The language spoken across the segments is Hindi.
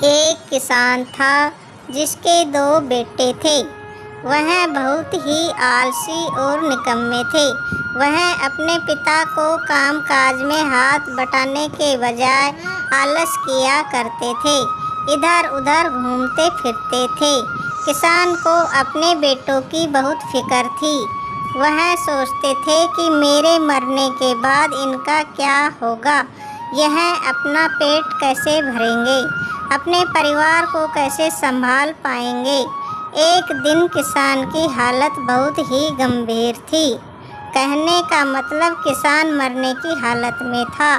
एक किसान था जिसके दो बेटे थे। वह बहुत ही आलसी और निकम्मे थे। वह अपने पिता को काम काज में हाथ बटाने के बजाय आलस किया करते थे, इधर उधर घूमते फिरते थे। किसान को अपने बेटों की बहुत फिक्र थी। वह सोचते थे कि मेरे मरने के बाद इनका क्या होगा, यह अपना पेट कैसे भरेंगे, अपने परिवार को कैसे संभाल पाएंगे। एक दिन किसान की हालत बहुत ही गंभीर थी। कहने का मतलब किसान मरने की हालत में था।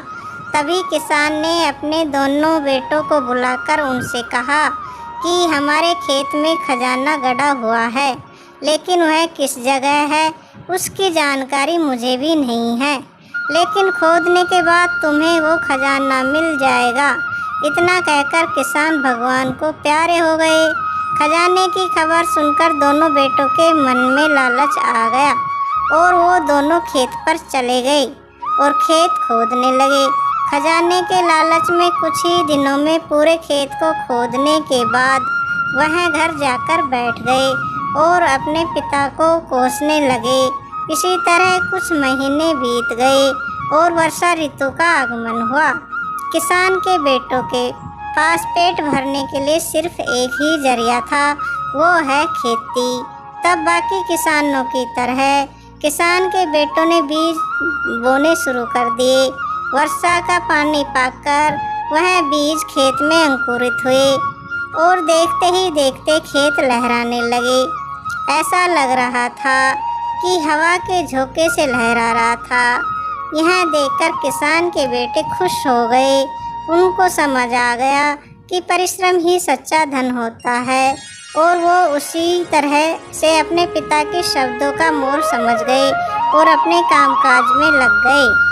तभी किसान ने अपने दोनों बेटों को बुलाकर उनसे कहा कि हमारे खेत में खजाना गड़ा हुआ है, लेकिन वह किस जगह है उसकी जानकारी मुझे भी नहीं है, लेकिन खोदने के बाद तुम्हें वो खजाना मिल जाएगा। इतना कहकर किसान भगवान को प्यारे हो गए। खजाने की खबर सुनकर दोनों बेटों के मन में लालच आ गया और वो दोनों खेत पर चले गए और खेत खोदने लगे। खजाने के लालच में कुछ ही दिनों में पूरे खेत को खोदने के बाद वह घर जाकर बैठ गए और अपने पिता को कोसने लगे। इसी तरह कुछ महीने बीत गए और वर्षा ऋतु का आगमन हुआ। किसान के बेटों के पास पेट भरने के लिए सिर्फ एक ही जरिया था, वो है खेती। तब बाकी किसानों की तरह किसान के बेटों ने बीज बोने शुरू कर दिए। वर्षा का पानी पाकर वह बीज खेत में अंकुरित हुए और देखते ही देखते खेत लहराने लगे। ऐसा लग रहा था कि हवा के झोंके से लहरा रहा था। यह देखकर किसान के बेटे खुश हो गए। उनको समझ आ गया कि परिश्रम ही सच्चा धन होता है और वो उसी तरह से अपने पिता के शब्दों का मोल समझ गए और अपने कामकाज में लग गए।